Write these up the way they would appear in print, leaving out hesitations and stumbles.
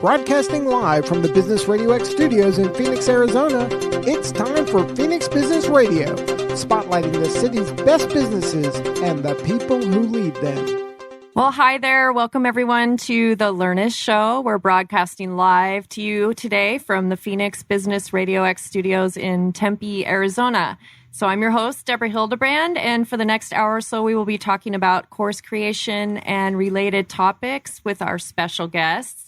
Broadcasting live from the Business RadioX studios in Phoenix, Arizona, it's time for Phoenix Business Radio, spotlighting the city's best businesses and the people who lead them. Well, hi there. Welcome, everyone, to the LURNIST show. We're broadcasting live to you today from the Phoenix Business RadioX studios in Tempe, Arizona. So I'm your host, Deborah Hildebrand, and for the next hour or so, we will be talking about course creation and related topics with our special guests.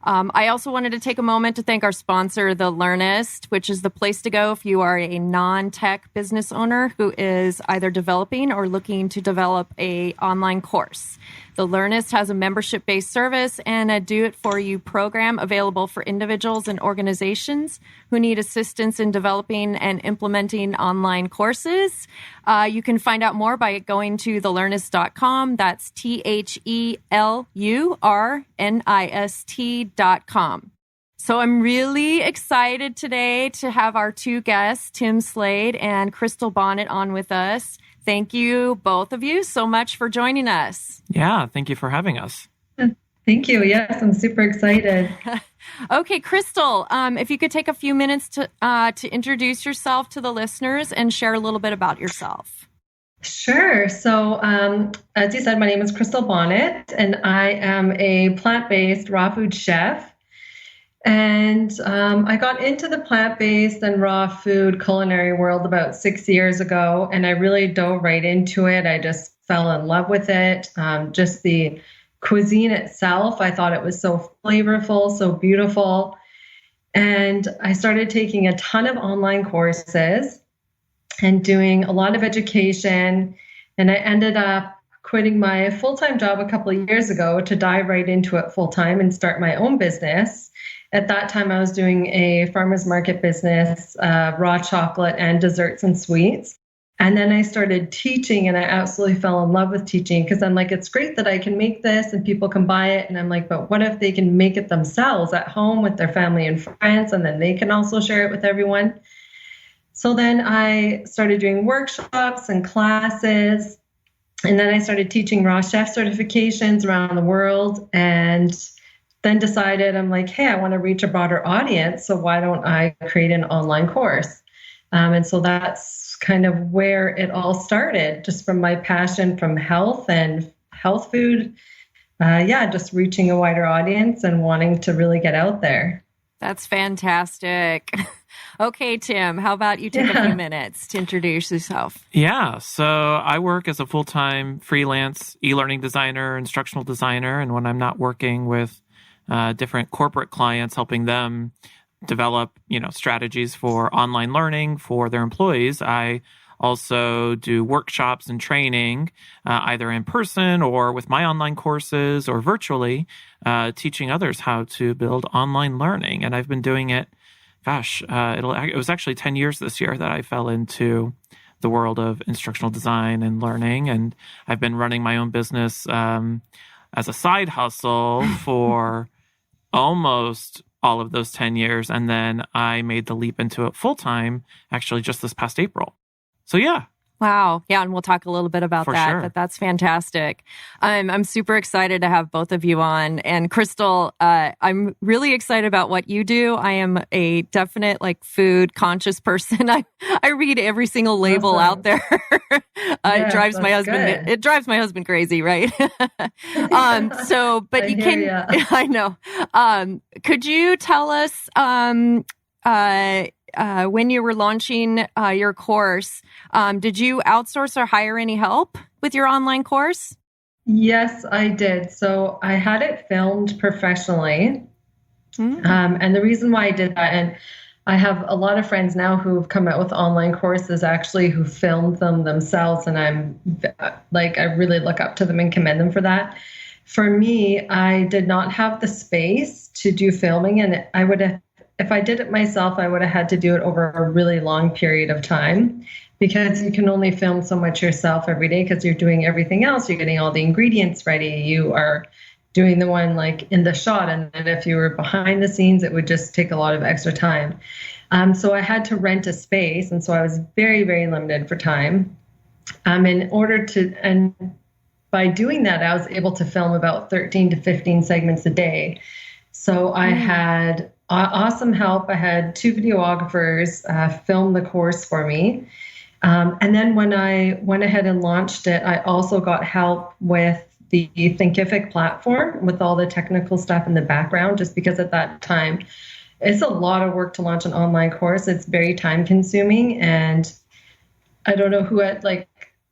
I also wanted to take a moment to thank our sponsor, the LURNIST, which is the place to go if you are a non-tech business owner who is either developing or looking to develop an online course. The LURNIST has a membership-based service and a do-it-for-you program available for individuals and organizations who need assistance in developing and implementing online courses. You can find out more by going to thelurnist.com. That's TheLURNIST.com. So I'm really excited today to have our two guests, Tim Slade and Crystal Bonnet, on with us. Thank you, both of you, so much for joining us. Yeah, thank you for having us. Thank you. Yes, I'm super excited. Okay, Crystal, if you could take a few minutes to introduce yourself to the listeners and share a little bit about yourself. Sure. So, as you said, my name is Crystal Bonnet, and I am a plant-based raw food chef. And I got into the plant-based and raw food culinary world about 6 years ago, and I really dove right into it. I just fell in love with it. Just the cuisine itself, I thought it was so flavorful, so beautiful. And I started taking a ton of online courses and doing a lot of education. And I ended up quitting my full-time job a couple of years ago to dive right into it full-time and start my own business. At that time, I was doing a farmer's market business, raw chocolate and desserts and sweets. And then I started teaching, and I absolutely fell in love with teaching because I'm like, it's great that I can make this and people can buy it. And I'm like, but what if they can make it themselves at home with their family and friends, and then they can also share it with everyone? So then I started doing workshops and classes, and then I started teaching raw chef certifications around the world, and then decided, I'm like, hey, I want to reach a broader audience, so why don't I create an online course? And so that's kind of where it all started, just from my passion from health and health food. Just reaching a wider audience and wanting to really get out there. That's fantastic. Okay, Tim, how about you take a few minutes to introduce yourself? Yeah, so I work as a full-time freelance e-learning designer, instructional designer, and when I'm not working with different corporate clients, helping them develop, strategies for online learning for their employees, I also do workshops and training, either in person or with my online courses or virtually, teaching others how to build online learning. And I've been doing it, it was actually 10 years this year that I fell into the world of instructional design and learning. And I've been running my own business as a side hustle for almost all of those 10 years. And then I made the leap into it full-time, actually just this past April. So yeah. Wow. Yeah, and we'll talk a little bit about that, sure. But that's fantastic. I'm super excited to have both of you on. And Crystal, I'm really excited about what you do. I am a definite food conscious person. I read every single label out there. It drives my husband. It drives my husband crazy, right? But you can. Ya. I know. Could you tell us? When you were launching your course, did you outsource or hire any help with your online course? Yes, I did. So I had it filmed professionally. And the reason why I did that, and I have a lot of friends now who've come out with online courses actually who filmed them themselves. And I really look up to them and commend them for that. For me, I did not have the space to do filming, and I would have, if I did it myself, I would have had to do it over a really long period of time, because you can only film so much yourself every day because you're doing everything else. You're getting all the ingredients ready. You are doing the one in the shot. And then if you were behind the scenes, it would just take a lot of extra time. So I had to rent a space. And so I was very, very limited for time. By doing that, I was able to film about 13 to 15 segments a day. So I had awesome help. I had 2 videographers film the course for me. And then when I went ahead and launched it, I also got help with the Thinkifik platform with all the technical stuff in the background, just because at that time, it's a lot of work to launch an online course. It's very time consuming. And I don't know who at like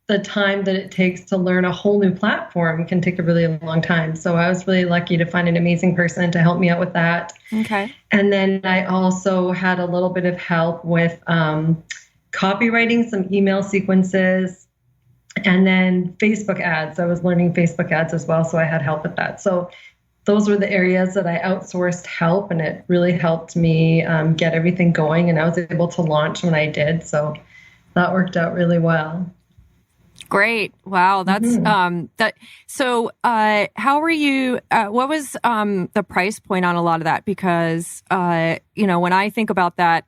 the time that it takes to learn a whole new platform can take a really long time. So I was really lucky to find an amazing person to help me out with that. Okay. And then I also had a little bit of help with copywriting some email sequences, and then Facebook ads. I was learning Facebook ads as well, so I had help with that. So those were the areas that I outsourced help, and it really helped me get everything going, and I was able to launch when I did. So that worked out really well. Great. Wow. That's, that. So, how were you, what was, the price point on a lot of that? Because, when I think about that,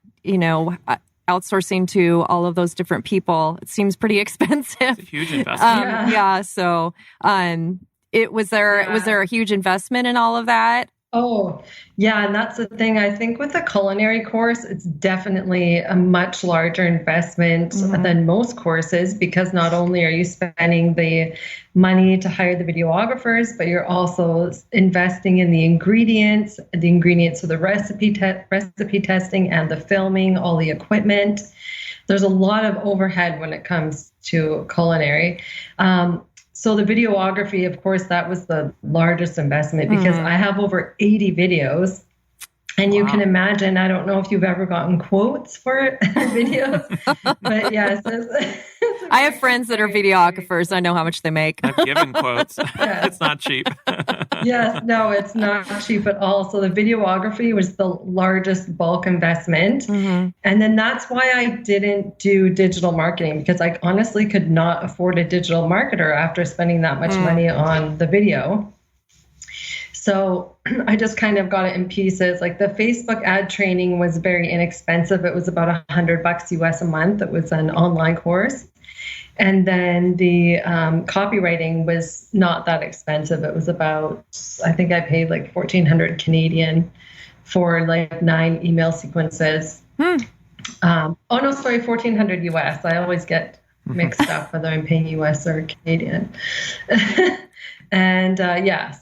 outsourcing to all of those different people, it seems pretty expensive. It's a huge investment. Yeah. So, was there a huge investment in all of that? Oh, yeah. And that's the thing. I think with a culinary course, it's definitely a much larger investment than most courses, because not only are you spending the money to hire the videographers, but you're also investing in the ingredients of the recipe testing and the filming, all the equipment. There's a lot of overhead when it comes to culinary. So the videography, of course, that was the largest investment, because I have over 80 videos. And you can imagine, I don't know if you've ever gotten quotes for videos, but yes. I have friends that are videographers. I know how much they make. I've given quotes. It's not cheap. Yes, no, it's not cheap at all. So the videography was the largest bulk investment. And then that's why I didn't do digital marketing, because I honestly could not afford a digital marketer after spending that much money on the video. So I just kind of got it in pieces. Like the Facebook ad training was very inexpensive. It was about $100 US a month. It was an online course. And then the copywriting was not that expensive. It was about, I think I paid like 1,400 Canadian for like 9 email sequences. 1,400 US. I always get mixed up whether I'm paying US or Canadian. And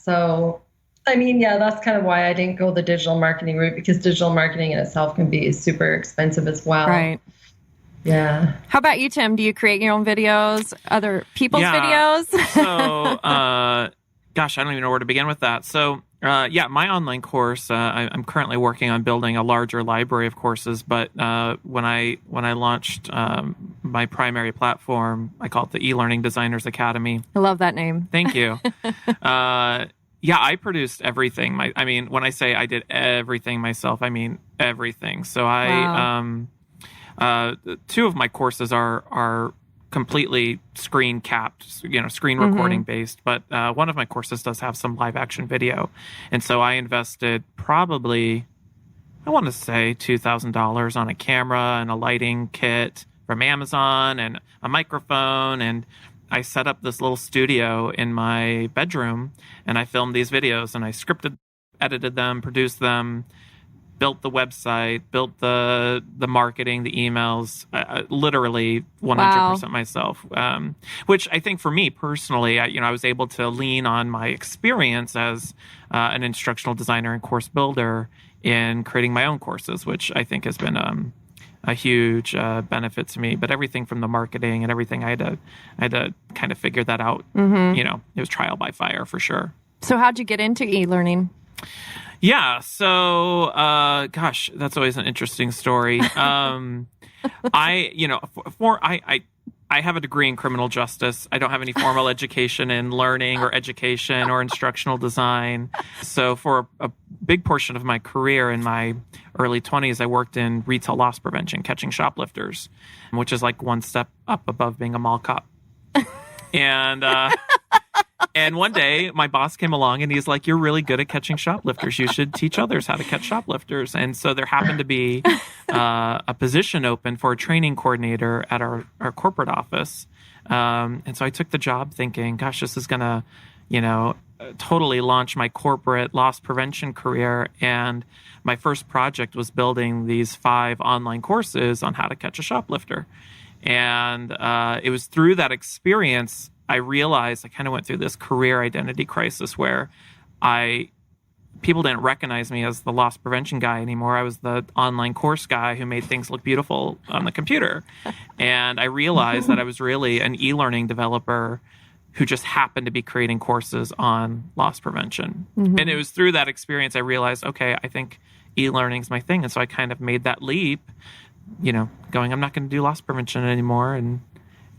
so I mean, that's kind of why I didn't go the digital marketing route, because digital marketing in itself can be super expensive as well. Right. Yeah. How about you, Tim? Do you create your own videos, other people's videos? So, gosh, I don't even know where to begin with that. So, my online course, I'm currently working on building a larger library of courses. But when I launched my primary platform, I call it the eLearning Designers Academy. I love that name. Thank you. I produced everything. When I say I did everything myself, I mean everything. So I, 2 of my courses are completely screen capped, screen recording based. But one of my courses does have some live action video, and so I invested probably, I want to say $2,000 on a camera and a lighting kit from Amazon and a microphone, and I set up this little studio in my bedroom, and I filmed these videos, and I scripted, edited them, produced them, built the website, built the marketing, the emails, literally 100% myself. Which I think for me personally, I was able to lean on my experience as an instructional designer and course builder in creating my own courses, which I think has been a huge benefit to me. But everything from the marketing and everything, I had to kind of figure that out. It was trial by fire for sure. So how'd you get into e-learning? Yeah, so gosh, that's always an interesting story. I have a degree in criminal justice. I don't have any formal education in learning or education or instructional design. So for a big portion of my career in my early 20s, I worked in retail loss prevention, catching shoplifters, which is like one step up above being a mall cop. And one day my boss came along and he's like, "You're really good at catching shoplifters. You should teach others how to catch shoplifters." And so there happened to be a position open for a training coordinator at our corporate office. And so I took the job thinking, gosh, this is going to, totally launched my corporate loss prevention career. And my first project was building these 5 online courses on how to catch a shoplifter. And it was through that experience I realized I kind of went through this career identity crisis where people didn't recognize me as the loss prevention guy anymore. I was the online course guy who made things look beautiful on the computer. And I realized that I was really an e-learning developer who just happened to be creating courses on loss prevention. Mm-hmm. And it was through that experience I realized, okay, I think e-learning is my thing. And so I kind of made that leap, going, I'm not going to do loss prevention anymore. And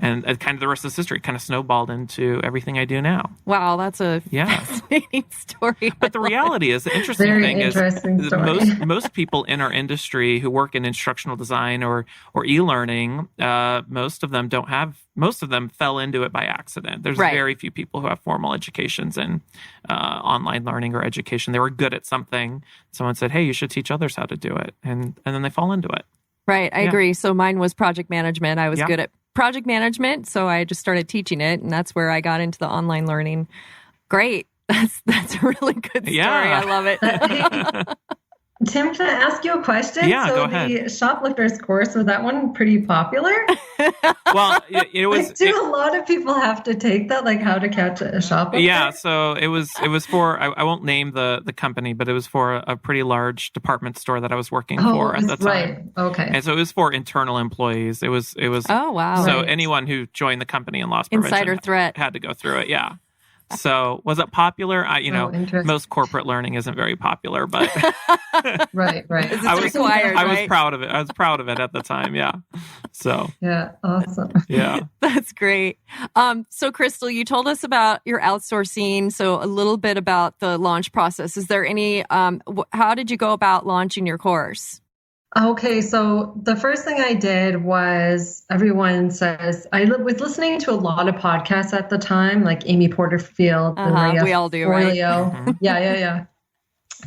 kind of the rest of the history kind of snowballed into everything I do now. Wow, that's a fascinating story. But the reality is, the interesting thing is most people in our industry who work in instructional design or e-learning, most of them fell into it by accident. There's very few people who have formal educations in online learning or education. They were good at something. Someone said, hey, you should teach others how to do it. And then they fall into it. Right, I agree. So mine was project management. I was good at project management, so I just started teaching it, and that's where I got into the online learning. Great. That's a really good story. I love it. Tim, can I ask you a question? Yeah, go ahead. The shoplifters course, was that one pretty popular? Well, it was. A lot of people have to take that, like how to catch a shoplifter? Yeah, so it was for, I won't name the company, but it was for a pretty large department store that I was working for at the time. Right, okay. And so it was for internal employees. It was. Oh, wow. So anyone who joined the company in loss prevention insider threat had to go through it, yeah. So was it popular? Most corporate learning isn't very popular, but right. I was proud of it. I was proud of it at the time. Yeah. So yeah, awesome. Yeah, that's great. So Crystal, you told us about your outsourcing. So a little bit about the launch process. Is there any? How did you go about launching your course? Okay, so the first thing I did was, everyone says, I was listening to a lot of podcasts at the time, like Amy Porterfield, Maria we all do, Forleo. Right? Yeah.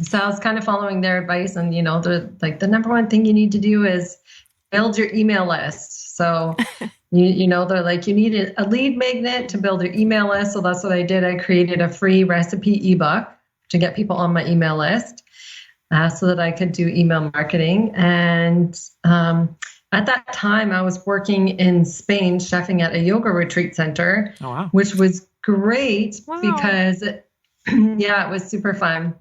So I was kind of following their advice, and the number one thing you need to do is build your email list. So they're like, you need a lead magnet to build your email list. So that's what I did. I created a free recipe ebook to get people on my email list. So that I could do email marketing. And at that time, I was working in Spain, chefing at a yoga retreat center, which was great because, it was super fun.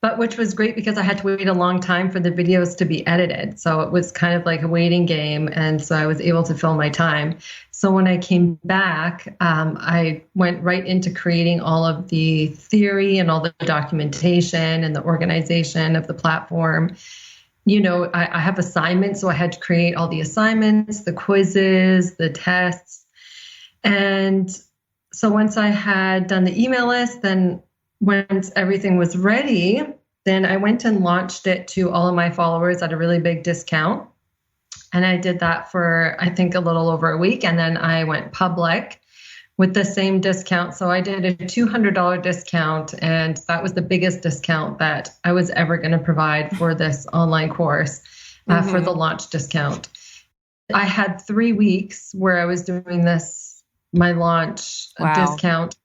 But which was great because I had to wait a long time for the videos to be edited. So it was kind of like a waiting game. And so I was able to fill my time. So when I came back, I went right into creating all of the theory and all the documentation and the organization of the platform. I have assignments, so I had to create all the assignments, the quizzes, the tests. And so once I had done the email list, then once everything was ready, then I went and launched it to all of my followers at a really big discount. And I did that for, I think, a little over a week. And then I went public with the same discount. So I did a $200 discount. And that was the biggest discount that I was ever going to provide for this online course for the launch discount. I had 3 weeks where I was doing my launch discount.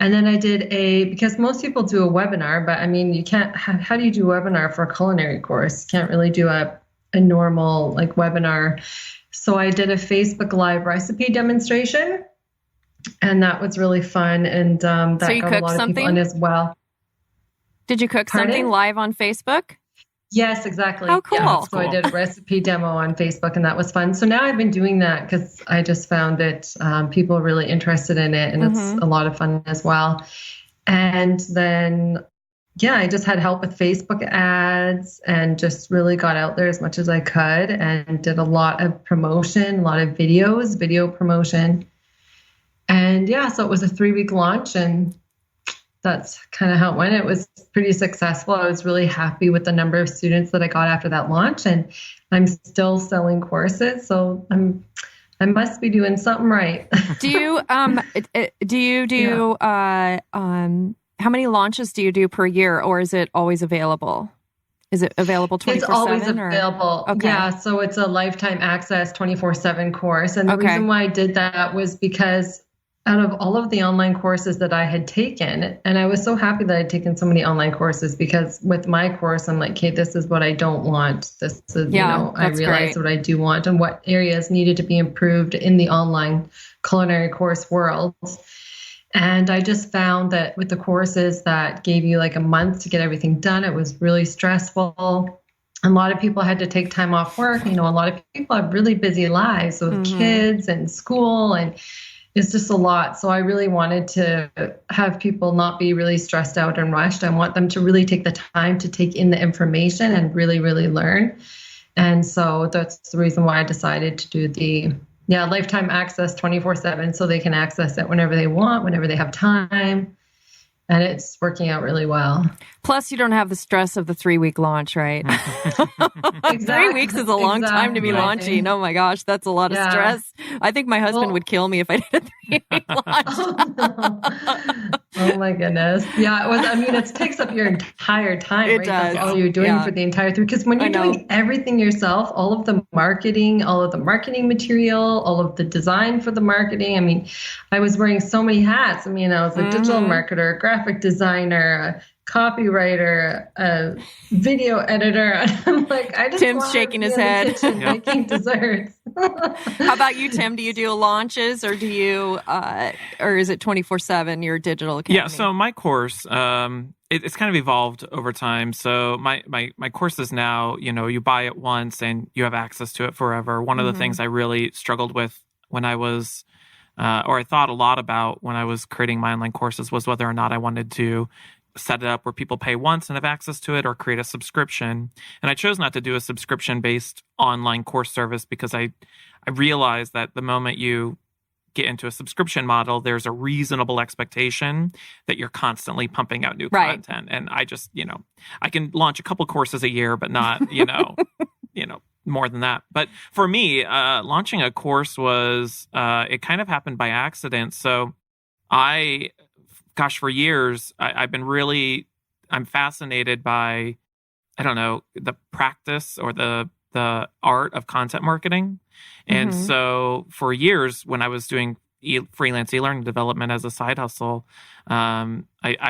And then I did because most people do a webinar, but I mean, you can't, how do you do a webinar for a culinary course? You can't really do a normal webinar. So I did a Facebook Live recipe demonstration, and that was really fun. And that so you got a lot of people in as well. Did you cook something live on Facebook? Yes, exactly. How cool. Yeah. So I did a recipe demo on Facebook, and that was fun. So now I've been doing that because I just found it, people are really interested in it, and it's a lot of fun as well. And then, I just had help with Facebook ads and just really got out there as much as I could and did a lot of promotion, a lot of video promotion. And so it was a 3-week launch, and that's kind of how it went. It was pretty successful. I was really happy with the number of students that I got after that launch, and I'm still selling courses. So I must be doing something right. Do you how many launches do you do per year, or is it always available? Is it available 24/7? It's always available. Okay. Yeah. So it's a lifetime access 24/7 course. And the reason why I did that was because out of all of the online courses that I had taken, and I was so happy that I'd taken so many online courses, because with my course, I'm like, okay, this is what I don't want. This is, I realized what I do want and what areas needed to be improved in the online culinary course world. And I just found that with the courses that gave you like a month to get everything done, it was really stressful. A lot of people had to take time off work. A lot of people have really busy lives with kids and school, and it's just a lot. So I really wanted to have people not be really stressed out and rushed. I want them to really take the time to take in the information and really, really learn. And so that's the reason why I decided to do the lifetime access 24/7, so they can access it whenever they want, whenever they have time. And it's working out really well. Plus, you don't have the stress of the 3-week launch, right? Exactly. 3 weeks is a long time to be launching. Oh my gosh, that's a lot of stress. I think my husband would kill me if I did a 3-week launch. Oh my goodness. Yeah, it takes up your entire time, it right? Does. That's all you're doing for the entire 3, because when you're doing everything yourself, all of the marketing material, all of the design for the marketing. I was wearing so many hats. I was a digital marketer, a graphic designer, a copywriter, a video editor. I'm like, I just Tim's shaking his head, making desserts. How about you, Tim? Do you do launches, or do you, or is it 24/7 your digital academy? Yeah. So my course, it's kind of evolved over time. So my courses now, you buy it once and you have access to it forever. One of the things I really struggled with when I was, or I thought a lot about when I was creating my online courses, was whether or not I wanted to set it up where people pay once and have access to it, or create a subscription. And I chose not to do a subscription-based online course service, because I realized that the moment you get into a subscription model, there's a reasonable expectation that you're constantly pumping out new content. And I just, I can launch a couple courses a year, but not, more than that. But for me, launching a course was, it kind of happened by accident. So for years, I'm fascinated by, the practice or the art of content marketing. And so for years, when I was doing freelance e-learning development as a side hustle, I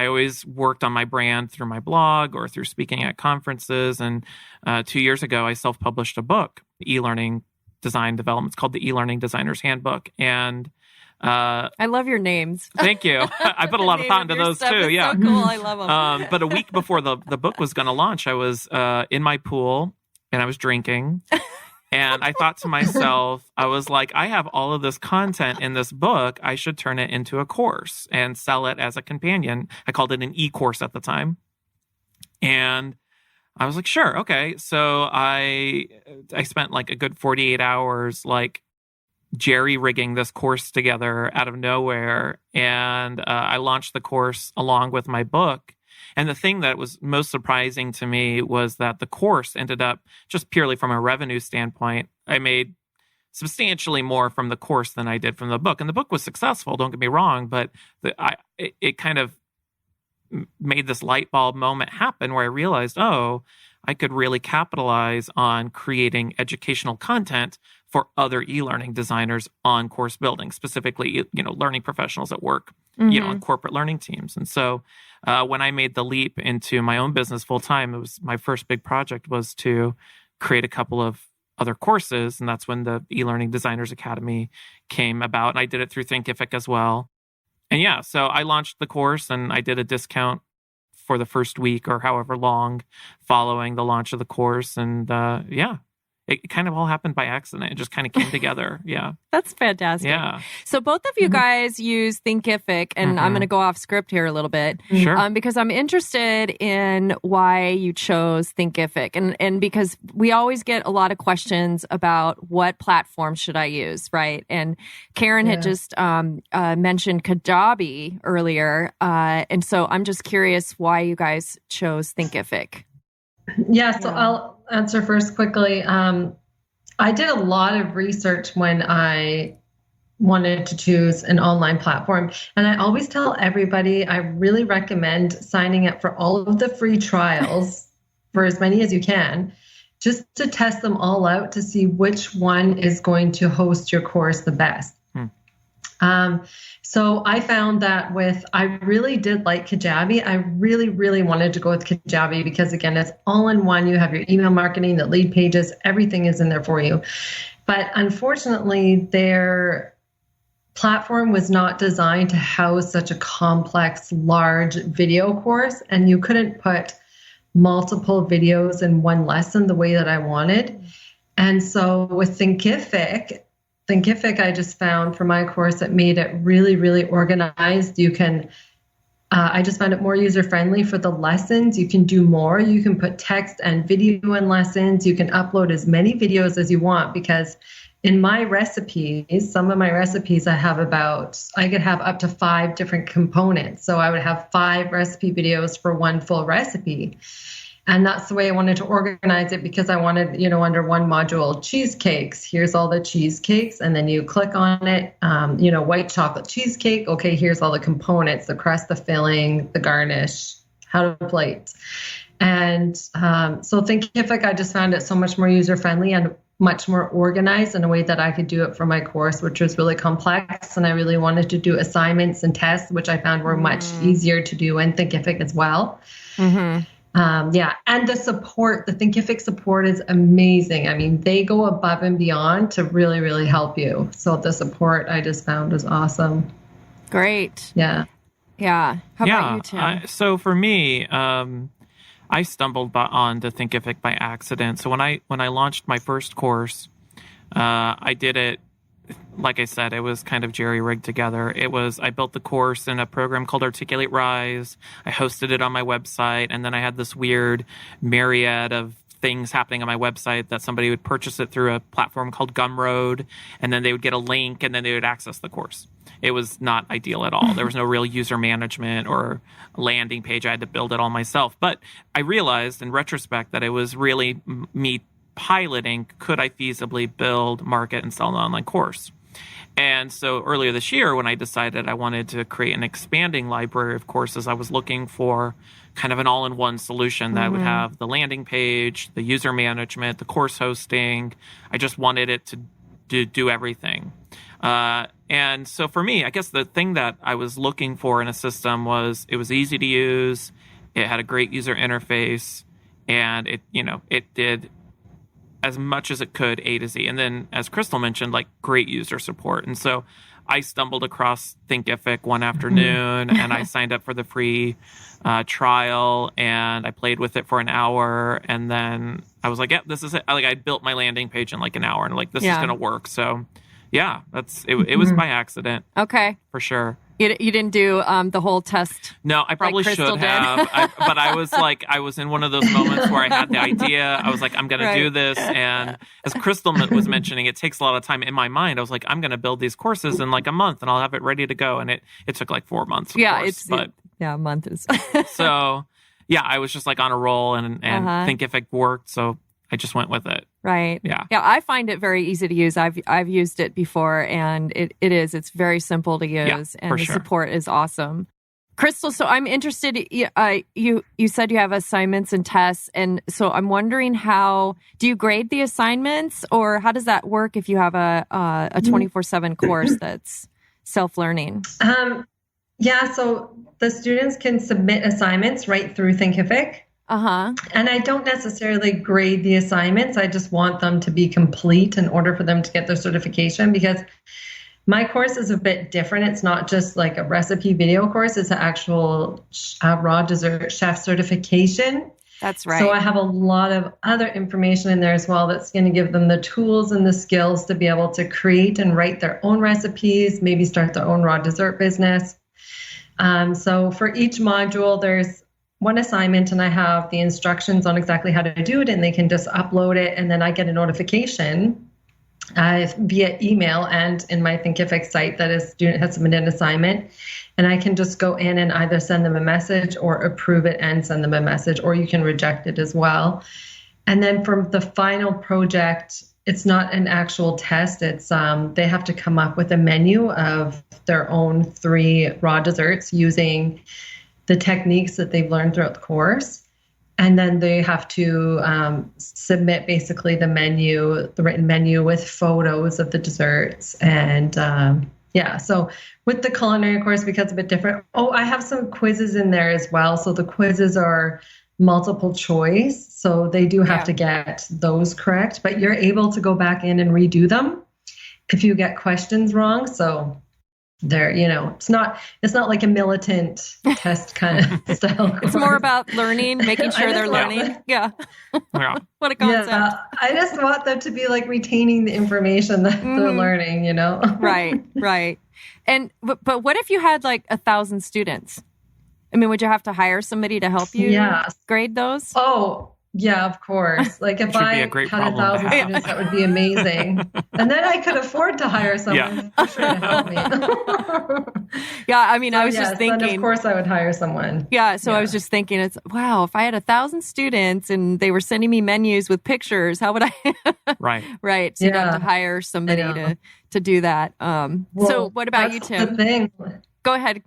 always worked on my brand through my blog or through speaking at conferences. And 2 years ago, I self-published a book, e-learning design development. It's called the eLearning Designer's Handbook. And I love your names. Thank you. I put a lot of thought into those too. Yeah, so cool. I love them. But a week before the book was going to launch, I was in my pool and I was drinking. And I thought to myself, I was like, I have all of this content in this book. I should turn it into a course and sell it as a companion. I called it an e-course at the time. And I was like, sure, okay. So I spent like a good 48 hours jerry-rigging this course together out of nowhere. And I launched the course along with my book. And the thing that was most surprising to me was that the course ended up, just purely from a revenue standpoint, I made substantially more from the course than I did from the book. And the book was successful, don't get me wrong, but it kind of made this light bulb moment happen where I realized, I could really capitalize on creating educational content for other e-learning designers on course building, specifically, learning professionals at work, on corporate learning teams. And so when I made the leap into my own business full time, it was my first big project was to create a couple of other courses. And that's when the eLearning Designers Academy came about. And I did it through Thinkifik as well. And so I launched the course and I did a discount for the first week or however long following the launch of the course. And it kind of all happened by accident. It just kind of came together. Yeah. That's fantastic. Yeah. So both of you guys use Thinkifik, and I'm going to go off script here a little bit. Sure. Because I'm interested in why you chose Thinkifik. And because we always get a lot of questions about what platform should I use, right? And Karen had just mentioned Kajabi earlier. And so I'm just curious why you guys chose Thinkifik. So I'll answer first quickly. I did a lot of research when I wanted to choose an online platform. And I always tell everybody, I really recommend signing up for all of the free trials for as many as you can, just to test them all out to see which one is going to host your course the best. So I found that I really did like Kajabi. I really, really wanted to go with Kajabi because, again, it's all in one. You have your email marketing, the lead pages, everything is in there for you. But unfortunately, their platform was not designed to house such a complex, large video course, and you couldn't put multiple videos in one lesson the way that I wanted. And so with Thinkifik, I just found for my course, it made it really, really organized. I just found it more user-friendly for the lessons. You can do more. You can put text and video in lessons. You can upload as many videos as you want, because in my recipes, some of my recipes I could have up to 5 different components. So I would have 5 recipe videos for one full recipe. And that's the way I wanted to organize it, because I wanted, under one module, cheesecakes. Here's all the cheesecakes. And then you click on it, white chocolate cheesecake. Okay, here's all the components, the crust, the filling, the garnish, how to plate. And so Thinkific, I just found it so much more user-friendly and much more organized in a way that I could do it for my course, which was really complex. And I really wanted to do assignments and tests, which I found were much easier to do in Thinkific as well. Mm-hmm. And the support, the Thinkifik support is amazing. I mean, they go above and beyond to really, really help you. So the support I just found was awesome. Great. Yeah. Yeah. How about you, Tim? So for me, I stumbled onto Thinkifik by accident. So when I launched my first course, I did it, like I said, it was kind of jerry-rigged together. I built the course in a program called Articulate Rise. I hosted it on my website, and then I had this weird myriad of things happening on my website that somebody would purchase it through a platform called Gumroad, and then they would get a link, and then they would access the course. It was not ideal at all. There was no real user management or landing page. I had to build it all myself. But I realized in retrospect that it was really me piloting, could I feasibly build, market, and sell an online course? And so earlier this year, when I decided I wanted to create an expanding library of courses, I was looking for kind of an all-in-one solution that would have the landing page, the user management, the course hosting. I just wanted it to do everything. And so for me, I guess the thing that I was looking for in a system was it was easy to use, it had a great user interface, and it did as much as it could A to Z. And then, as Crystal mentioned, like great user support. And so I stumbled across Thinkifik one afternoon and I signed up for the free trial and I played with it for an hour. And then I was like, yeah, this is it. I built my landing page in like an hour and this is going to work. So yeah, it was by accident. Okay. For sure. You didn't do the whole test. No, I probably should have. But I was in one of those moments where I had the idea. I was like, I'm going to do this. And as Crystal was mentioning, it takes a lot of time. In my mind, I was like, I'm going to build these courses in like a month and I'll have it ready to go. And it took like 4 months. A month is. So yeah, I was just like on a roll and Thinkific worked. So I just went with it. Right. Yeah. Yeah. I find it very easy to use. I've used it before and it's very simple to use and the support is awesome. Crystal, so I'm interested, you said you have assignments and tests. And so I'm wondering do you grade the assignments or how does that work if you have a 24/7 course that's self-learning? So the students can submit assignments right through Thinkifik. And I don't necessarily grade the assignments. I just want them to be complete in order for them to get their certification, because my course is a bit different. It's not just like a recipe video course. It's an actual raw dessert chef certification. That's right. So I have a lot of other information in there as well that's going to give them the tools and the skills to be able to create and write their own recipes, maybe start their own raw dessert business. So for each module, there's one assignment and I have the instructions on exactly how to do it and they can just upload it and then I get a notification via email and in my Thinkifik site that a student has submitted an assignment and I can just go in and either send them a message or approve it and send them a message, or you can reject it as well. And then for the final project, it's not an actual test. It's they have to come up with a menu of their own 3 raw desserts using the techniques that they've learned throughout the course. And then they have to submit basically the written menu with photos of the desserts and Yeah. So with the culinary course, because it's a bit different. Oh, I have some quizzes in there as well. So the quizzes are multiple choice. So they do have to get those correct, but you're able to go back in and redo them if you get questions wrong. So there, it's not like a militant test kind of style course. It's more about learning, making sure they're learning. Yeah. What a concept. Yeah, I just want them to be like retaining the information that they're learning, Right. And, but what if you had like 1,000 students? I mean, would you have to hire somebody to help you grade those? Oh, yeah, of course. Like if I had 1,000 students, that would be amazing. And then I could afford to hire someone for sure to help me. I mean, I was just thinking. Then of course I would hire someone. Yeah, so I was just thinking, if I had 1,000 students and they were sending me menus with pictures, how would I? Right. So you'd have to hire somebody to do that. So what about you, Tim? The thing. Go ahead,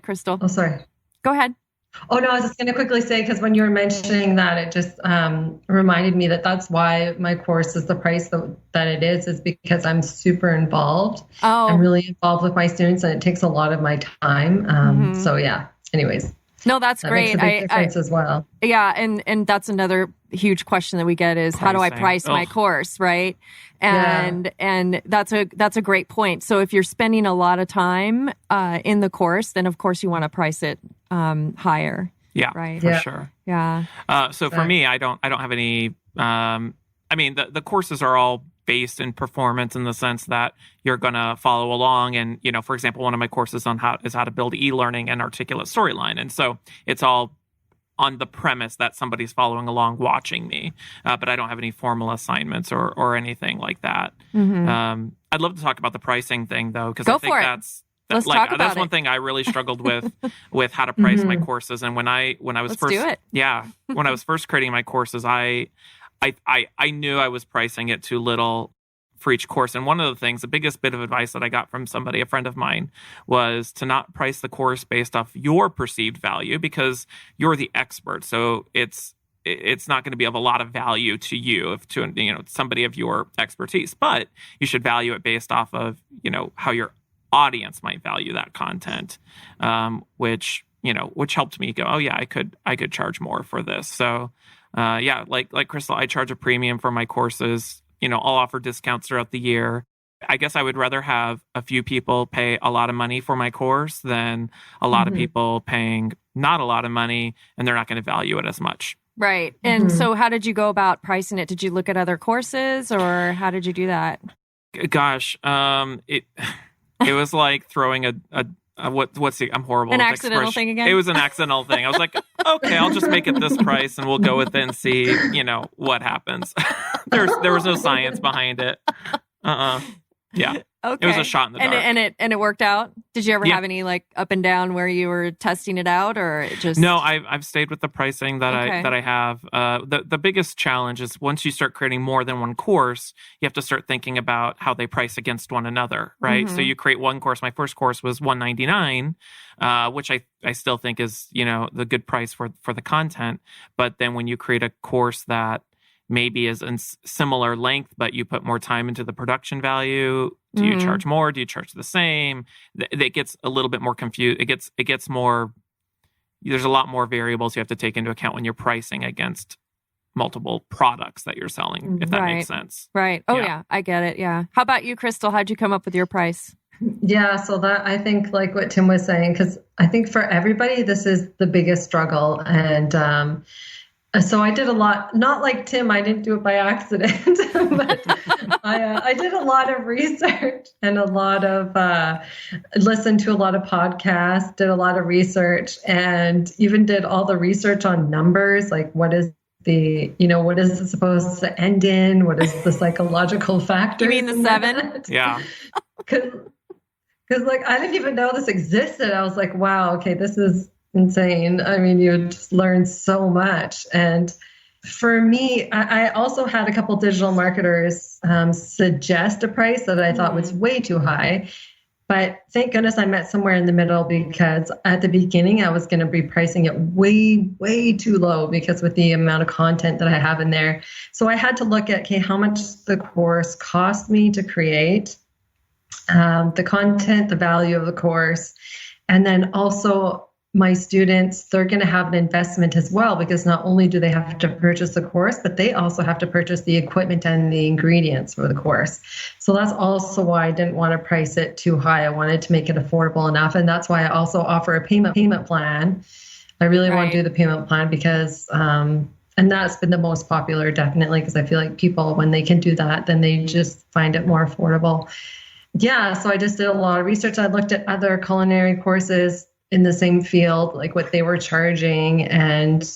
Crystal. Oh, sorry. Go ahead. Oh, no, I was just going to quickly say, because when you were mentioning that, it just reminded me that's why my course is the price that it is because I'm super involved. Oh. I'm really involved with my students, and it takes a lot of my time. So, yeah, anyways. No, that's great. Makes a big difference as well. Yeah, and that's another huge question that we get is how do I price my course, right? And that's a great point. So if you're spending a lot of time in the course, then of course you want to price it higher. Yeah, right. For sure. Yeah. So for me, I don't have any. I mean, the courses are all based in performance in the sense that you're going to follow along. And, for example, one of my courses is how to build eLearning and articulate storyline. And so it's all on the premise that somebody's following along watching me. But I don't have any formal assignments or anything like that. I'd love to talk about the pricing thing, though, because I think Let's talk about that's one thing I really struggled with how to price my courses. And when I was when I was first creating my courses, I knew I was pricing it too little for each course. And one of the biggest bit of advice that I got from a friend of mine, was to not price the course based off your perceived value, because you're the expert. So it's not going to be of a lot of value to you, to somebody of your expertise. But you should value it based off of how your audience might value that content, which helped me go, oh yeah, I could charge more for this. So. Like Crystal, I charge a premium for my courses. I'll offer discounts throughout the year. I guess I would rather have a few people pay a lot of money for my course than a lot of people paying not a lot of money, and they're not going to value it as much. Right. And so how did you go about pricing it? Did you look at other courses, or how did you do that? Gosh, it was like throwing I'm horrible. An accidental thing again? It was an accidental thing. I was like, okay, I'll just make it this price and we'll go with it and see, what happens. There was no science behind it. Yeah. Okay. It was a shot in the dark. And it worked out? Did you ever have any like up and down where you were testing it out, or it just? No, I've stayed with the pricing that I have. The biggest challenge is once you start creating more than one course, you have to start thinking about how they price against one another, right? So you create one course. My first course was $199, which I still think is, the good price for the content. But then when you create a course that maybe is in similar length, but you put more time into the production value, do you charge more? Do you charge the same? It gets a little bit more confused. It gets more, there's a lot more variables you have to take into account when you're pricing against multiple products that you're selling, if that makes sense. Right. Oh yeah, I get it. Yeah. How about you, Crystal? How'd you come up with your price? Yeah, so that I think like what Tim was saying, because I think for everybody, this is the biggest struggle. And so I did a lot, not like Tim, I didn't do it by accident, but I did a lot of research and a lot of, listened to a lot of podcasts, did a lot of research, and even did all the research on numbers, like what is what is it supposed to end in? What is the psychological factor? You mean the 7? Yeah. Because like, I didn't even know this existed. I was like, wow, okay, this is insane. I mean, you just learn so much. And for me, I also had a couple digital marketers suggest a price that I thought was way too high. But thank goodness I met somewhere in the middle, because at the beginning I was going to be pricing it way, way too low because with the amount of content that I have in there. So I had to look at, okay, how much the course cost me to create the content, the value of the course, and then also my students, they're going to have an investment as well, because not only do they have to purchase the course, but they also have to purchase the equipment and the ingredients for the course. So that's also why I didn't want to price it too high. I wanted to make it affordable enough. And that's why I also offer a payment plan. I really want to do the payment plan because, and that's been the most popular, definitely, because I feel like people, when they can do that, then they just find it more affordable. Yeah, so I just did a lot of research. I looked at other culinary courses in the same field, like what they were charging. And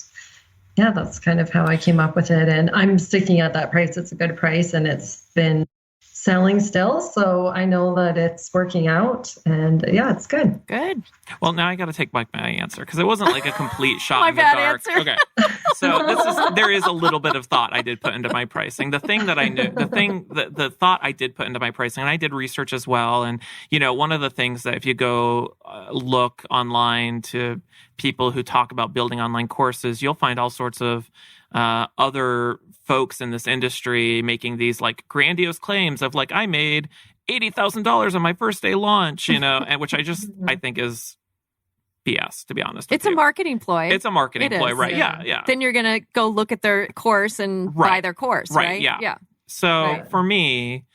yeah, that's kind of how I came up with it. And I'm sticking at that price. It's a good price and it's been selling still. So I know that it's working out and yeah, it's good. Good. Well, now I got to take back my answer because it wasn't like a complete shot My in the bad dark. answer. Okay. So there is a little bit of thought I did put into my pricing. The thing that I knew, the thought I did put into my pricing, and I did research as well. And, you know, one of the things that if you go look online to people who talk about building online courses, you'll find all sorts of other folks in this industry making these like grandiose claims of like, I made $80,000 on my first day launch, you know, and which I think is BS, to be honest. It's a marketing ploy. It's a marketing ploy, right? Yeah. Then you're going to go look at their course and buy their course, right? Yeah. So for me,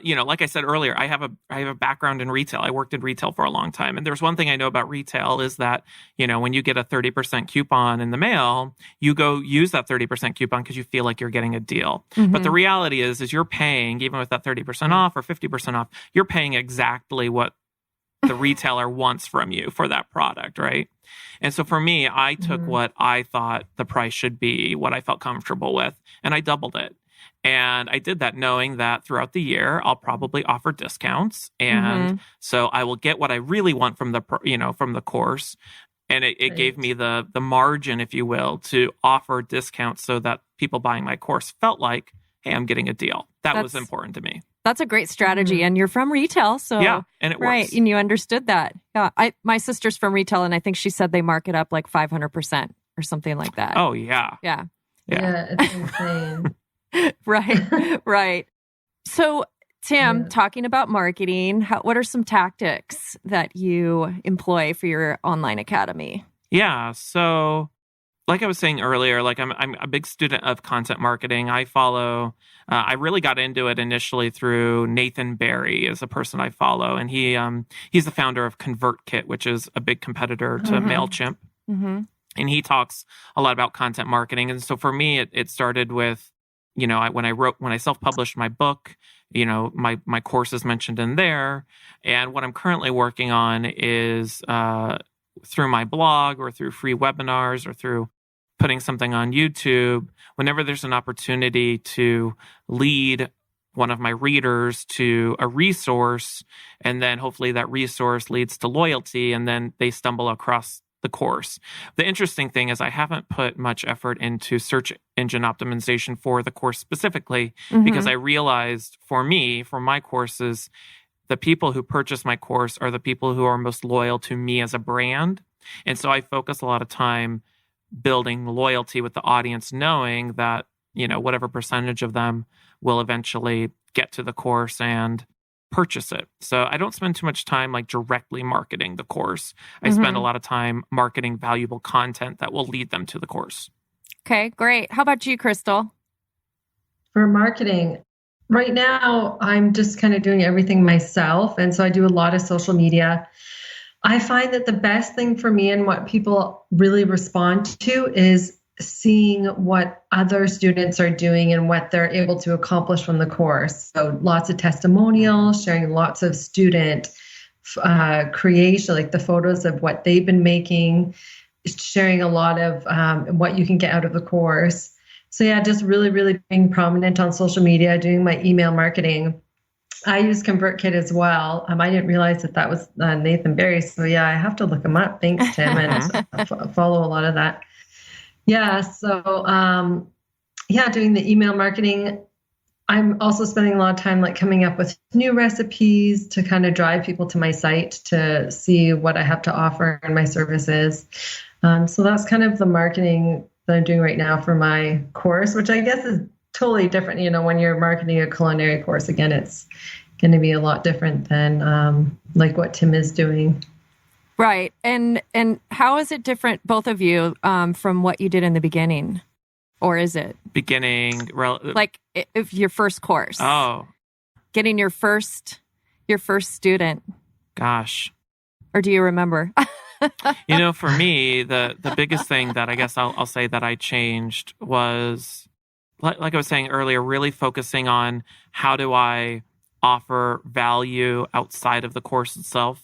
you know, like I said earlier, I have a background in retail. I worked in retail for a long time. And there's one thing I know about retail is that, you know, when you get a 30% coupon in the mail, you go use that 30% coupon because you feel like you're getting a deal. Mm-hmm. But the reality is you're paying, even with that 30% off or 50% off, you're paying exactly what the retailer wants from you for that product, right? And so for me, I took what I thought the price should be, what I felt comfortable with, and I doubled it. And I did that knowing that throughout the year, I'll probably offer discounts. And so I will get what I really want from the course. And it gave me the margin, if you will, to offer discounts so that people buying my course felt like, hey, I'm getting a deal. That was important to me. That's a great strategy. And you're from retail. So yeah, and it works. Right. And you understood that. Yeah. My sister's from retail, and I think she said they mark it up like 500% or something like that. Oh, yeah. Yeah. Yeah, it's insane. Right. So, Tim, talking about marketing, what are some tactics that you employ for your online academy? Yeah. So, like I was saying earlier, like I'm a big student of content marketing. I follow. I really got into it initially through Nathan Barry, is a person I follow, and he's the founder of ConvertKit, which is a big competitor to MailChimp. Mm-hmm. And he talks a lot about content marketing. And so for me, it started with, you know, when I self-published my book, you know, my course is mentioned in there. And what I'm currently working on is through my blog or through free webinars or through putting something on YouTube, whenever there's an opportunity to lead one of my readers to a resource, and then hopefully that resource leads to loyalty, and then they stumble across the course. The interesting thing is I haven't put much effort into search engine optimization for the course specifically, because I realized for my courses, the people who purchase my course are the people who are most loyal to me as a brand. And so I focus a lot of time building loyalty with the audience, knowing that, you know, whatever percentage of them will eventually get to the course and purchase it. So I don't spend too much time like directly marketing the course. I spend a lot of time marketing valuable content that will lead them to the course. Okay, great. How about you, Crystal? For marketing, right now, I'm just kind of doing everything myself. And so I do a lot of social media. I find that the best thing for me and what people really respond to is seeing what other students are doing and what they're able to accomplish from the course. So lots of testimonials, sharing lots of student creation, like the photos of what they've been making, sharing a lot of what you can get out of the course. So yeah, just really, really being prominent on social media, doing my email marketing. I use ConvertKit as well. I didn't realize that was Nathan Barry. So yeah, I have to look him up. Thanks, Tim, and follow a lot of that. Yeah. So doing the email marketing. I'm also spending a lot of time like coming up with new recipes to kind of drive people to my site to see what I have to offer and my services. So that's kind of the marketing that I'm doing right now for my course, which I guess is totally different. You know, when you're marketing a culinary course, again, it's going to be a lot different than like what Tim is doing. Right. And how is it different, both of you, from what you did in the beginning? Or is it? Like if your first course. Oh. Getting your first student. Gosh. Or do you remember? For me, the biggest thing that I guess I'll say that I changed was, like I was saying earlier, really focusing on how do I offer value outside of the course itself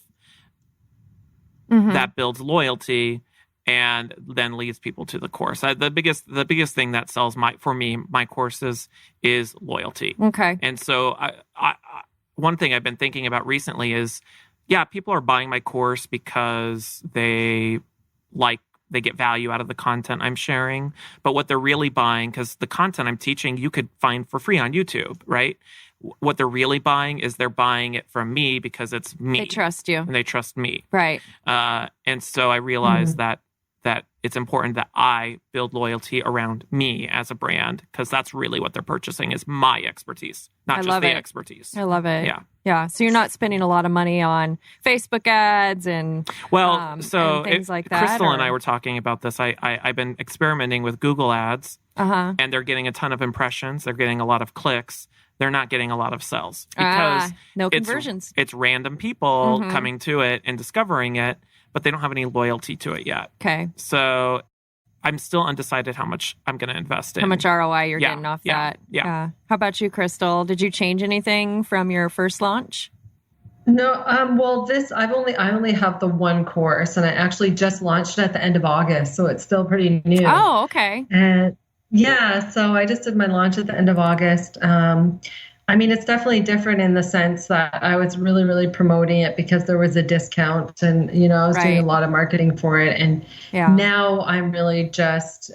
that builds loyalty and then leads people to the course. The biggest thing that sells my courses is loyalty. Okay. And so I one thing I've been thinking about recently is, people are buying my course because they get value out of the content I'm sharing. But what they're really buying, because the content I'm teaching, you could find for free on YouTube, right? What they're really buying is they're buying it from me because it's me. They trust you. And they trust me. Right. And so I realized that it's important that I build loyalty around me as a brand, because that's really what they're purchasing is my expertise, not just the expertise. I love it. Yeah. Yeah. So you're not spending a lot of money on Facebook ads and and things like that. Crystal and I were talking about this. I've been experimenting with Google ads, and they're getting a ton of impressions. They're getting a lot of clicks. They're not getting a lot of sales because no conversions. It's random people coming to it and discovering it, but they don't have any loyalty to it yet. Okay. So I'm still undecided how much I'm going to invest in. How much ROI you're getting off that. Yeah. How about you, Crystal? Did you change anything from your first launch? No. Well, I only have the one course, and I actually just launched it at the end of August, so it's still pretty new. Oh, okay. And so I just did my launch at the end of August. It's definitely different in the sense that I was really, really promoting it because there was a discount, and, I was doing a lot of marketing for it. And now I'm really just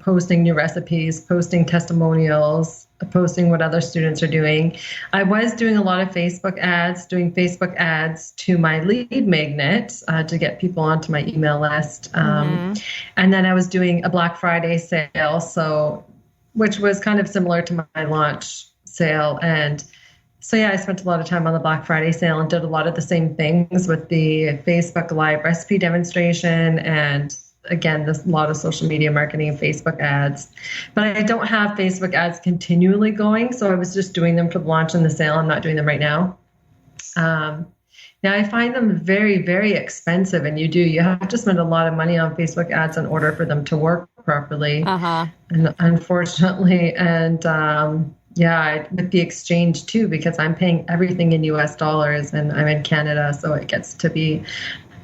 posting new recipes, posting testimonials, posting what other students are doing. I was doing a lot of Facebook ads to my lead magnet to get people onto my email list. And then I was doing a Black Friday sale, which was kind of similar to my launch sale. And so, I spent a lot of time on the Black Friday sale and did a lot of the same things with the Facebook Live recipe demonstration and, again, a lot of social media marketing and Facebook ads. But I don't have Facebook ads continually going, so I was just doing them for the launch and the sale. I'm not doing them right now. Now, I find them very, very expensive, and you have to spend a lot of money on Facebook ads in order for them to work properly. And unfortunately, with the exchange too, because I'm paying everything in US dollars and I'm in Canada, so it gets to be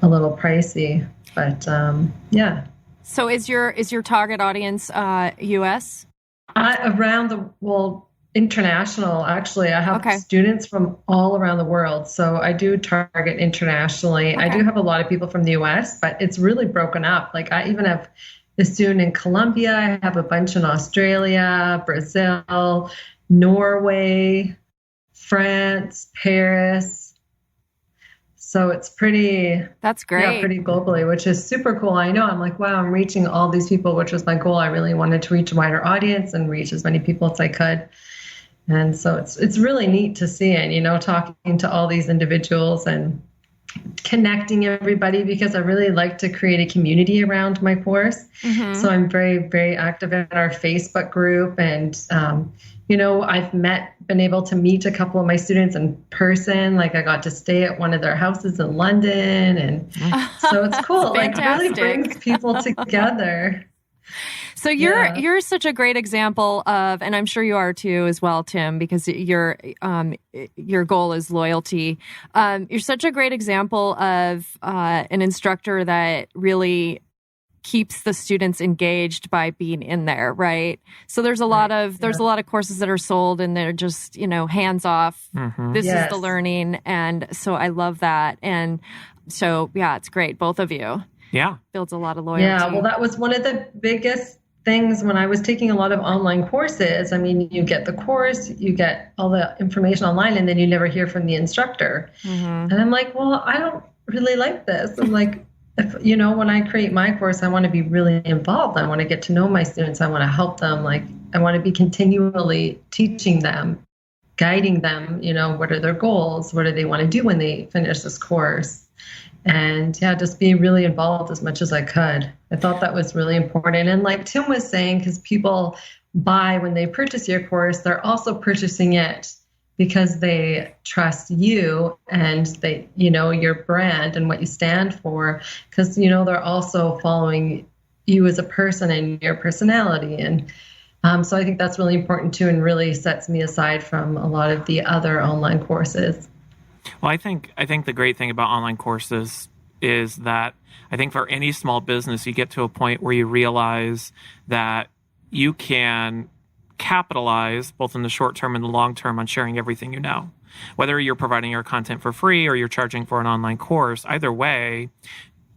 a little pricey. But So is your target audience US? International, actually. I have students from all around the world, so I do target internationally. I do have a lot of people from the US, but it's really broken up. Like, I even have a student in Colombia. I have a bunch in Australia, Brazil, Norway, France, Paris. So it's that's great. Yeah, pretty globally, which is super cool. I know, I'm like, wow, I'm reaching all these people, which was my goal. I really wanted to reach a wider audience and reach as many people as I could. And so it's really neat to see it, talking to all these individuals and connecting everybody, because I really like to create a community around my course. So I'm very, very active in our Facebook group, and I've been able to meet a couple of my students in person. Like, I got to stay at one of their houses in London, and so it's cool. Like, it really brings people together. So you're such a great example of, and I'm sure you are too as well, Tim, because your goal is loyalty. You're such a great example of an instructor that really keeps the students engaged by being in there, right? So there's a lot of courses that are sold and they're just, hands off. This is the learning, and so I love that. And so it's great, both of you. Yeah, builds a lot of loyalty. Yeah, well, that was one of the biggest things when I was taking a lot of online courses. I mean, you get the course, you get all the information online, and then you never hear from the instructor. And I'm like, well, I don't really like this. I'm like, when I create my course, I want to be really involved. I want to get to know my students. I want to help them. Like, I want to be continually teaching them, guiding them, what are their goals? What do they want to do when they finish this course? And just be really involved as much as I could. I thought that was really important. And like Tim was saying, because people buy when they purchase your course, they're also purchasing it because they trust you and they, your brand and what you stand for, because, they're also following you as a person and your personality. And so I think that's really important too, and really sets me aside from a lot of the other online courses. Well, I think the great thing about online courses is that I think for any small business, you get to a point where you realize that you can capitalize both in the short term and the long term on sharing everything you know. Whether you're providing your content for free or you're charging for an online course, either way,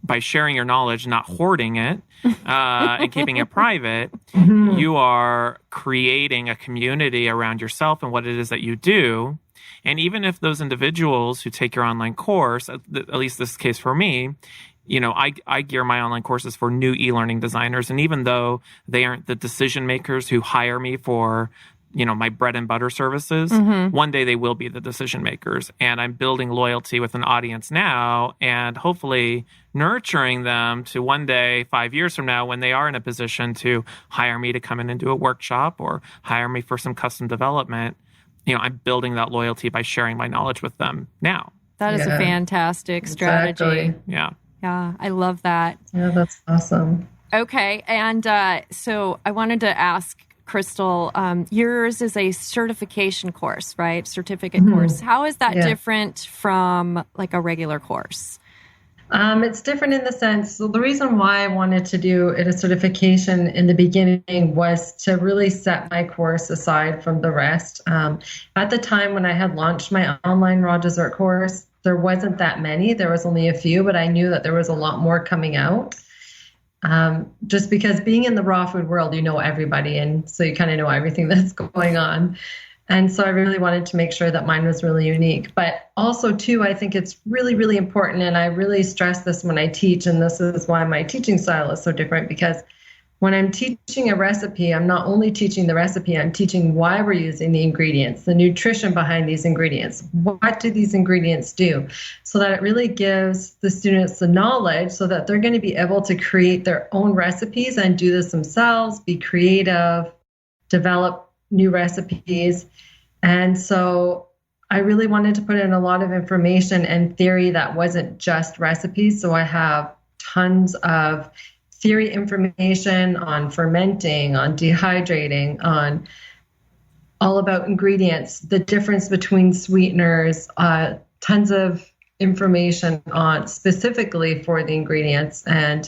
by sharing your knowledge, not hoarding it and keeping it private, you are creating a community around yourself and what it is that you do. And even if those individuals who take your online course, at least this is the case for me, I gear my online courses for new e-learning designers. And even though they aren't the decision makers who hire me for, my bread and butter services, one day they will be the decision makers. And I'm building loyalty with an audience now and hopefully nurturing them to one day, 5 years from now, when they are in a position to hire me to come in and do a workshop or hire me for some custom development. I'm building that loyalty by sharing my knowledge with them now. That is a fantastic strategy. Exactly. Yeah. Yeah, I love that. Yeah, that's awesome. Okay. And so I wanted to ask Crystal, yours is a certification course, right? Certificate course. How is that different from like a regular course? It's different in the sense, so the reason why I wanted to do it a certification in the beginning was to really set my course aside from the rest. At the time when I had launched my online raw dessert course, there wasn't that many. There was only a few, but I knew that there was a lot more coming out. Just because being in the raw food world, you know everybody, and so you kind of know everything that's going on. And so I really wanted to make sure that mine was really unique. But also, too, I think it's really, really important, and I really stress this when I teach, and this is why my teaching style is so different, because when I'm teaching a recipe, I'm not only teaching the recipe, I'm teaching why we're using the ingredients, the nutrition behind these ingredients. What do these ingredients do? So that it really gives the students the knowledge so that they're going to be able to create their own recipes and do this themselves, be creative, develop new recipes. And so I really wanted to put in a lot of information and theory that wasn't just recipes. So I have tons of theory information on fermenting, on dehydrating, on all about ingredients, the difference between sweeteners, tons of information on specifically for the ingredients. And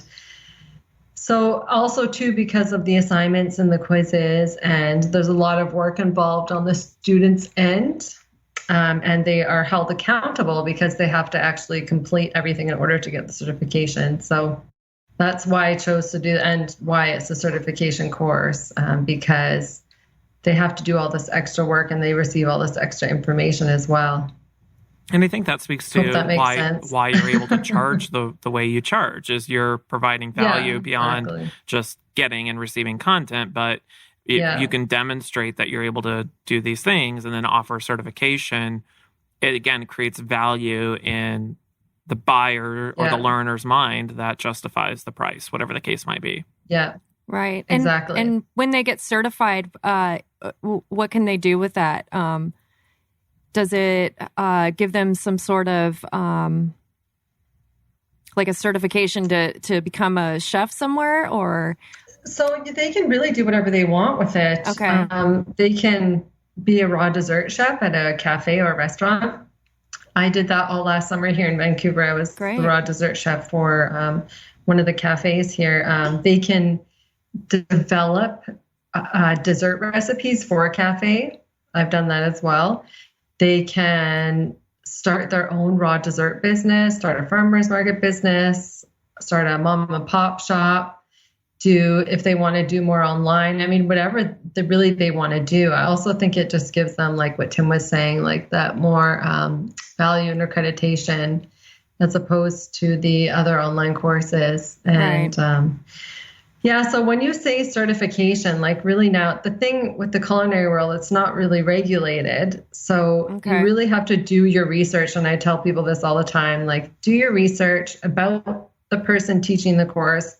so also too, because of the assignments and the quizzes, and there's a lot of work involved on the students' end, and they are held accountable because they have to actually complete everything in order to get the certification. So that's why I chose to do, and why it's a certification course, because they have to do all this extra work and they receive all this extra information as well. And I think that speaks to that why you're able to charge the way you charge, is you're providing value beyond just getting and receiving content, but you can demonstrate that you're able to do these things and then offer certification. It again creates value in the buyer or the learner's mind that justifies the price, whatever the case might be. Yeah. Right. Exactly. And when they get certified, what can they do with that? Does it give them some sort of like a certification to become a chef somewhere, or? So they can really do whatever they want with it. Okay. They can be a raw dessert chef at a cafe or a restaurant. I did that all last summer here in Vancouver. I was the raw dessert chef for one of the cafes here. They can develop dessert recipes for a cafe. I've done that as well. They can start their own raw dessert business, start a farmer's market business, start a mom and pop shop, if they want to do more online. I mean, whatever they want to do. I also think it just gives them, like what Tim was saying, like that more value and accreditation as opposed to the other online courses. And Yeah, so when you say certification, like really now, the thing with the culinary world, it's not really regulated. So you really have to do your research. And I tell people this all the time, like do your research about the person teaching the course.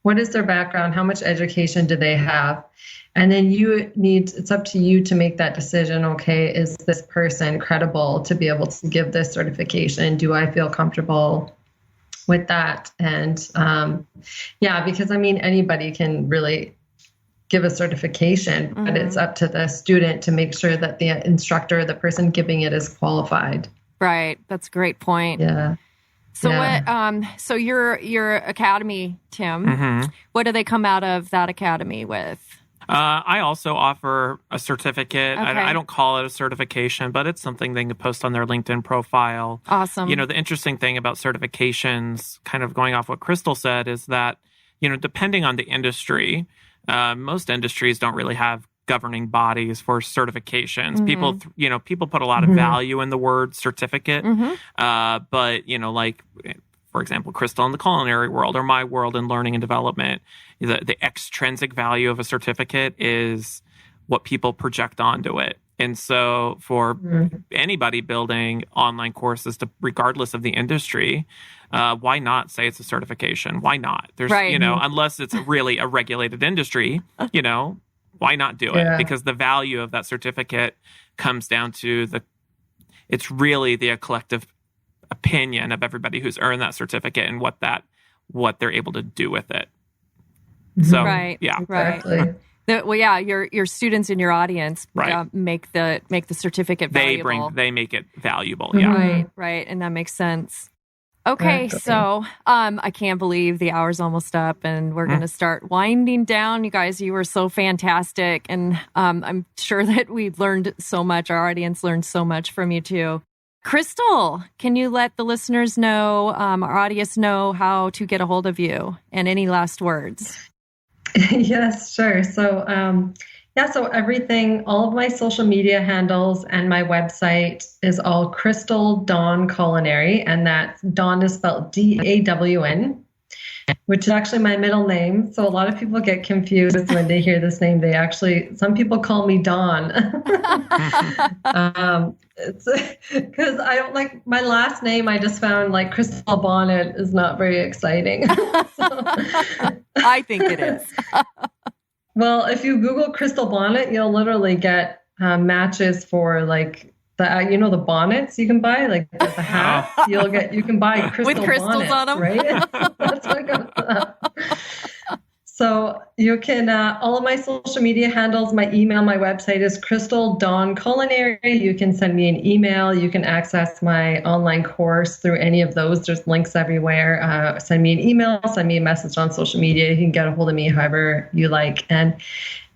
What is their background? How much education do they have? And then it's up to you to make that decision. Okay, is this person credible to be able to give this certification? Do I feel comfortable with that? And because I mean, anybody can really give a certification, but it's up to the student to make sure that the instructor, the person giving it, is qualified. Right. That's a great point. Yeah. So so your academy, Tim, what do they come out of that academy with? I also offer a certificate. Okay. I don't call it a certification, but it's something they can post on their LinkedIn profile. Awesome. The interesting thing about certifications, kind of going off what Crystal said, is that, depending on the industry, most industries don't really have governing bodies for certifications. People put a lot of value in the word certificate, but for example, Crystal in the culinary world or my world in learning and development, the extrinsic value of a certificate is what people project onto it. And so for anybody building online courses, regardless of the industry, why not say it's a certification? Why not? There's, unless it's really a regulated industry, why not do it? Because the value of that certificate comes down to it's really the collective opinion of everybody who's earned that certificate and what they're able to do with it. So, Exactly. Your students in your audience make the certificate valuable. They make it valuable. Right, and that makes sense. Okay, so I can't believe the hour's almost up, and we're going to start winding down. You guys, you were so fantastic, and I'm sure that we've learned so much. Our audience learned so much from you too. Crystal, can you let the listeners know, our audience know how to get a hold of you, and any last words? Yes, sure. So, so everything, all of my social media handles and my website is all Crystal Dawn Culinary, and that Dawn is spelled DAWN, which is actually my middle name. So a lot of people get confused when they hear this name. Some people call me Dawn. It's because I don't like my last name. I just found like Crystal Bonnet is not very exciting. I think it is. Well, if you Google Crystal Bonnet, you'll literally get matches for like the bonnets you can buy, like the hats. You can buy crystal with crystals bonnets, on them, right? That's what comes up. So you can, all of my social media handles, my email, my website is Crystal Dawn Culinary. You can send me an email. You can access my online course through any of those. There's links everywhere. Send me an email, send me a message on social media. You can get a hold of me however you like. And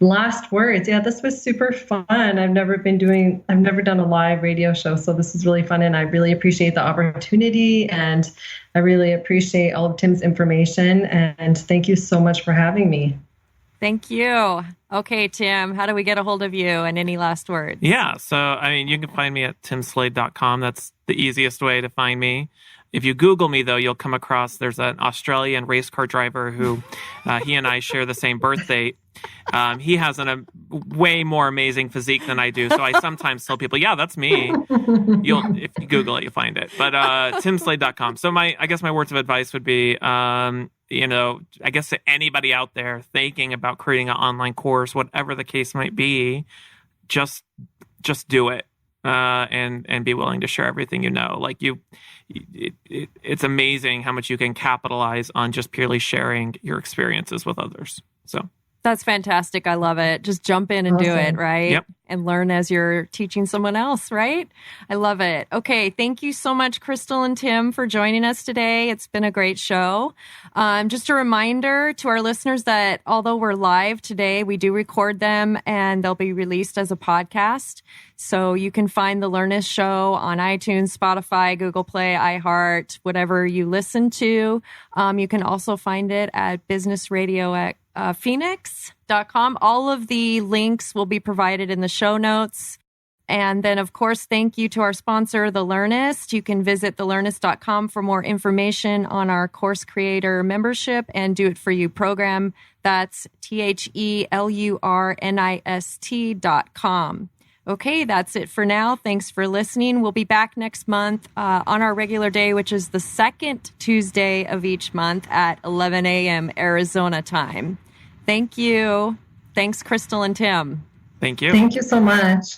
last words. Yeah, this was super fun. I've never done a live radio show, so this is really fun, and I really appreciate the opportunity, and I really appreciate all of Tim's information, and thank you so much for having me. Thank you. Okay, Tim, how do we get a hold of you, and any last words? Yeah, so you can find me at timslade.com. That's the easiest way to find me. If you Google me, though, you'll come across there's an Australian race car driver who he and I share the same birth date. He has a way more amazing physique than I do. So I sometimes tell people, yeah, that's me. If you Google it, you'll find it. But timslade.com. So I guess my words of advice would be, I guess to anybody out there thinking about creating an online course, whatever the case might be, just do it. And be willing to share everything you know. Like it's amazing how much you can capitalize on just purely sharing your experiences with others. So that's fantastic. I love it. Just jump in and do it, right? Yep. And learn as you're teaching someone else, right? I love it. Okay, thank you so much, Crystal and Tim, for joining us today. It's been a great show. Just a reminder to our listeners that although we're live today, we do record them and they'll be released as a podcast. So you can find the LURNIST show on iTunes, Spotify, Google Play, iHeart, whatever you listen to. You can also find it at Business RadioX. Phoenix.com. All of the links will be provided in the show notes. And then, of course, thank you to our sponsor, The LURNIST. You can visit thelurnist.com for more information on our course creator membership and do it for you program. That's TheLURNIST.com. Okay, that's it for now. Thanks for listening. We'll be back next month on our regular day, which is the second Tuesday of each month at 11 a.m. Arizona time. Thank you. Thanks, Crystal and Tim. Thank you. Thank you so much.